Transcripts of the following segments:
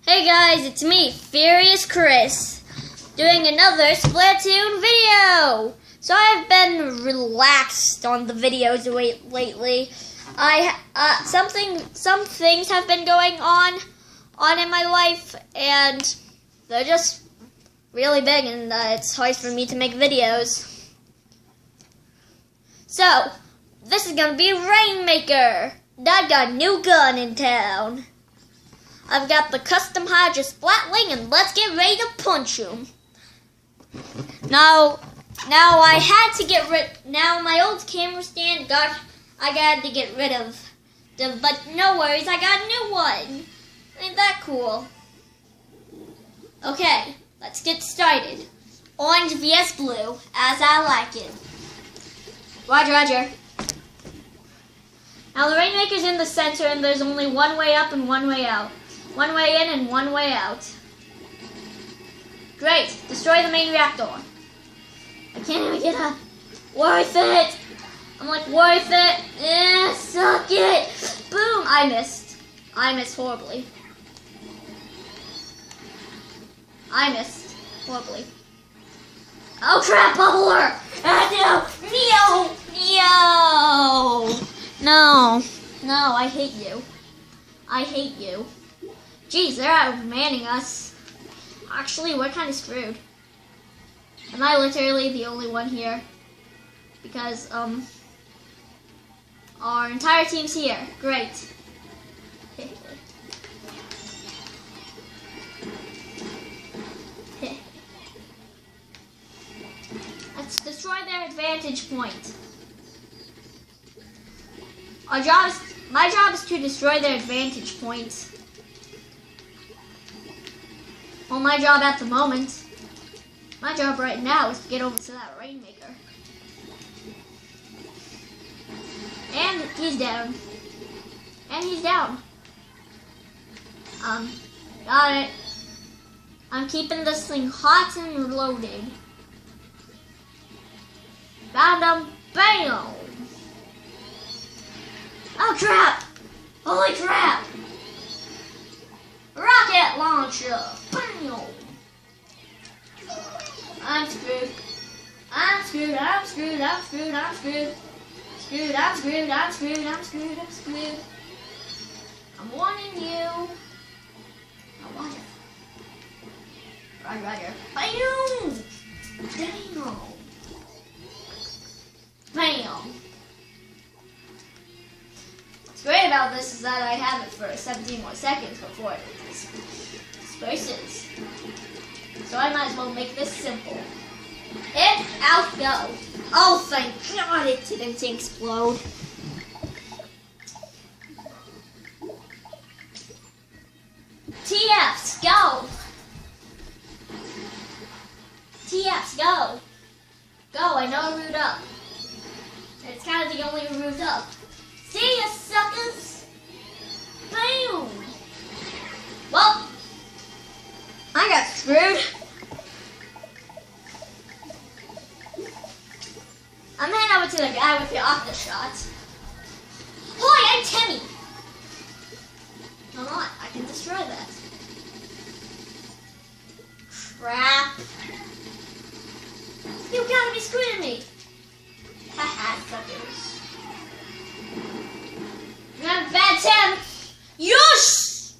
Hey guys, it's me, Furious Chris, doing another Splatoon video. So I've been relaxed on the videos lately. Some things have been going on in my life, and they're just really big, and it's hard for me to make videos. So this is gonna be Rainmaker. I got a new gun in town. I've got the custom Hydra Splatling, and let's get ready to punch him. Now I had to get rid. Now my old camera stand I got to get rid of. But no worries, I got a new one. Ain't that cool? Okay, let's get started. Orange vs blue, as I like it. Roger, Roger. Now the Rainmaker's in the center, and there's only one way up and one way out. One way in and one way out. Great. Destroy the main reactor. I can't even get up. Worth it. I'm like, worth it. Suck it. Boom. I missed. I missed horribly. Oh crap, bubbler. No, I hate you. I hate you. Jeez, they're outmanning us. Actually, we're kind of screwed. Am I literally the only one here? Because, our entire team's here. Great. Let's destroy their advantage point. My job is to destroy their advantage point. Well, my job at the moment, my job right now is to get over to that Rainmaker. And he's down. Got it. I'm keeping this thing hot and loaded. Found him. Bam! Oh crap! Holy crap! Rocket launcher! Bam! I'm screwed. I'm screwed. I'm warning you. Roger. Bam! Damn! Bam! What's great about this is that I have it for 17 more seconds before it disperses. So I might as well make this simple. Hit, out, go. Oh, thank God it didn't explode. TFs, go. TFs, go. Go, I know a route up. It's kind of the only route up. See ya, suckers. Boom. Well, I got screwed. I'm heading over to the guy with the aftershots. Hi, I'm Timmy. No, not. I can destroy that. Crap. You gotta be screwing me. Haha, suckers. You have a bad Tim. Yes!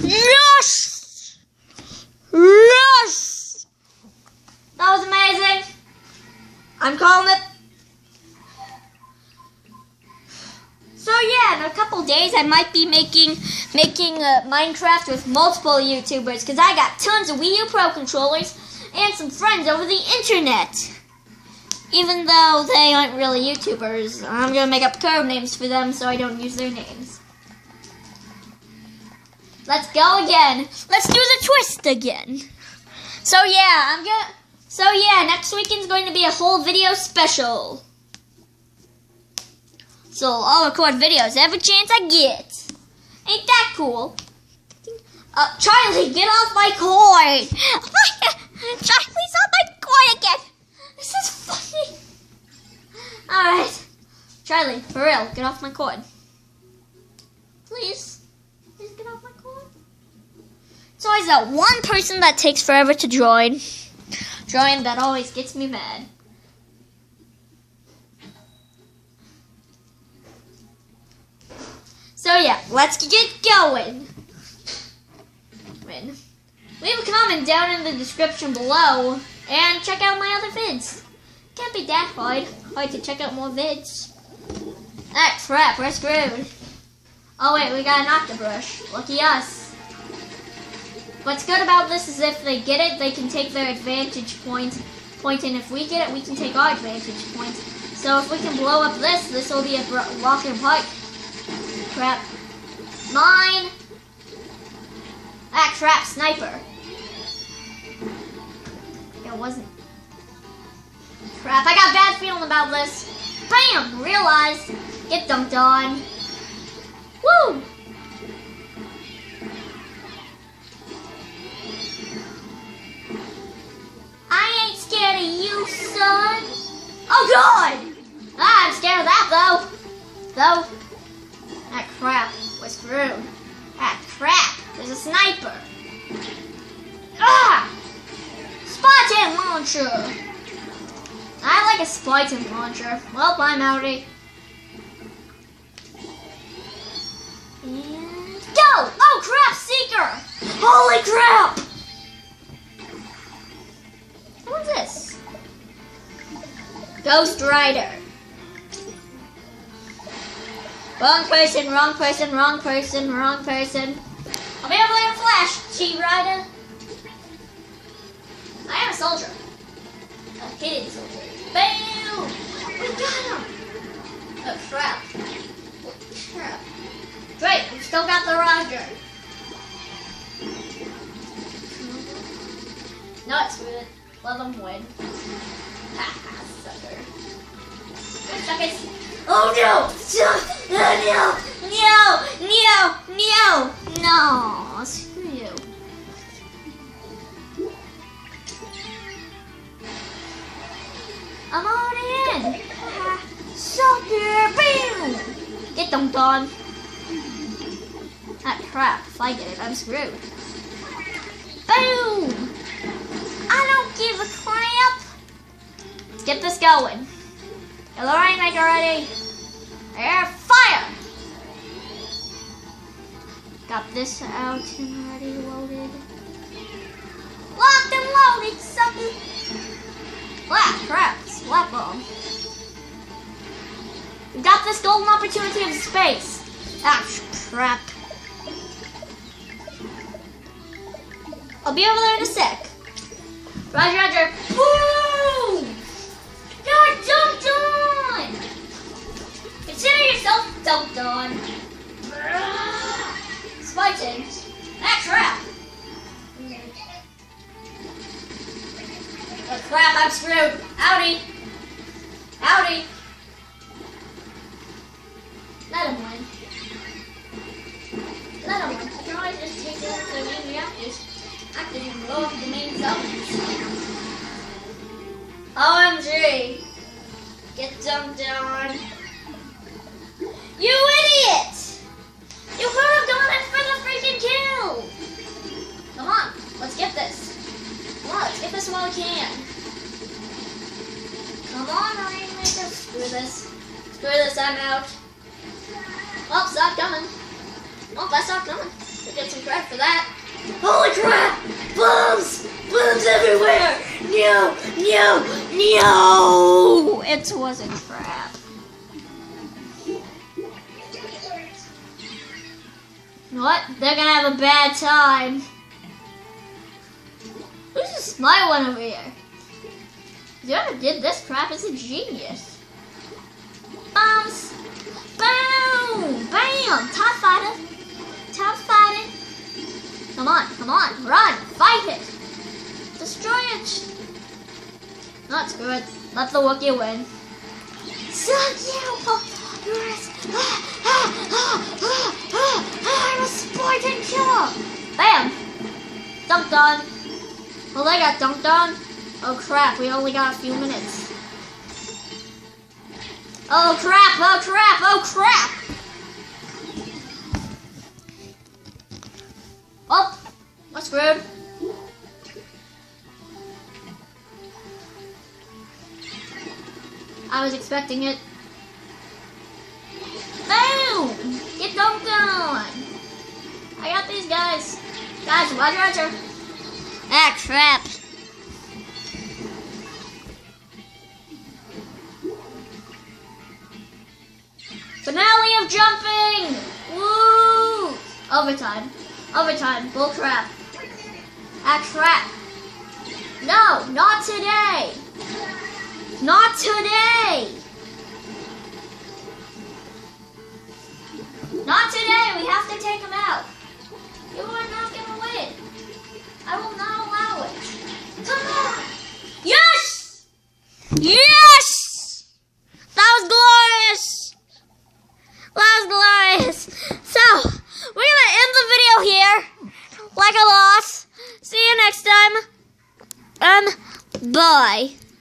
Yes! Yes! That was amazing. I'm calling it. So yeah, in a couple days I might be making Minecraft with multiple YouTubers, because I got tons of Wii U Pro controllers and some friends over the internet. Even though they aren't really YouTubers, I'm gonna make up code names for them so I don't use their names. Let's go again. Let's do the twist again. So yeah, next weekend's going to be a whole video special. So I'll record videos every chance I get. Ain't that cool? Charlie, get off my cord! Charlie's on my cord again! This is funny. Alright. Charlie, for real, get off my cord. Please. Please get off my cord. It's always that one person that takes forever to join. That always gets me mad. So yeah, let's get going. Leave a comment down in the description below and check out my other vids. Can't be that hard to check out more vids. Ah, crap, we're screwed. Oh wait, we got an octobrush. Lucky us. What's good about this is if they get it, they can take their advantage point, and if we get it, we can take our advantage point. So if we can blow up this will be a walk and park. Crap. Mine. Ah, crap, sniper. It wasn't. Crap, I got a bad feeling about this. Bam! Realized. Get dunked on. Woo! I ain't scared of you, son. Oh, God! Ah, I'm scared of that, though. Ah, crap. We're screwed. Ah, crap. There's a sniper. Ah! Splatoon launcher. I like a Splatoon launcher. Well, I'm outie. And go! Oh, crap, Seeker! Holy crap! What's this? Ghost Rider. Wrong person, wrong person, wrong person, wrong person. I'll be able to flash, Cheat Rider. I am a soldier. A kid soldier. Bam! We got him! Oh, crap. Oh, crap. Great, we still got the Roger. No, it's good. Let them win. Haha, sucker. Good suckers. Oh no! No! Screw you. I'm already in. Sucker! Bam! Get dunked on. Ah, crap. If I get it, I'm screwed. Boom! I don't give a crap. Let's get this going. Hello, Rainmaker ready. Air fire! Got this out and ready loaded. Locked and loaded, sucker! Ah, crap. Slap bomb. We got this golden opportunity of space. Ah, crap. I'll be over there in a sec. Roger, Roger. Woo! Got dunked on! Consider yourself dunked on. Splatoon. Ah, crap. Oh, crap, I'm screwed. Outie. Outie. Let him win. Let him win. I can always just take it to the main reactors. I can even blow up the main zones. OMG. Get dunked on. You idiot! You could have gone in for the freaking kill! Come on, let's get this. Come on, let's get this while we can. Come on, Rainmaker. Screw this. Screw this, I'm out. Oh, stop coming. Oh, that's not coming. We'll get some credit for that. Holy crap! Bombs! Bombs everywhere! No! It was a trap. What? They're gonna have a bad time. Who's this smart one over here? Whoever did this crap is a genius. Bombs! Boom! Bam! Top fighter! Top fighter! Come on, run! Fight it! Destroy it! Not screw it. Let the Wookiee win. Suck you, Pirates! I'm a Spartan killer! Bam! Dunked on. Well, they got dunked on. Oh crap, we only got a few minutes. Oh crap, oh crap, oh crap! Oh, we're screwed. I was expecting it. Boom! Get dunked on! I got these guys. Guys, Roger. Ah, crap. Finale of jumping! Woo! Overtime. Bull crap. Ah, crap. No, not today. Not today. Not today. We have to take him out. You are not going to win. I will not allow it. Come on. Yes! Yes! That was glorious. That was glorious. So, we're going to end the video here. Like a loss. See you next time. Bye.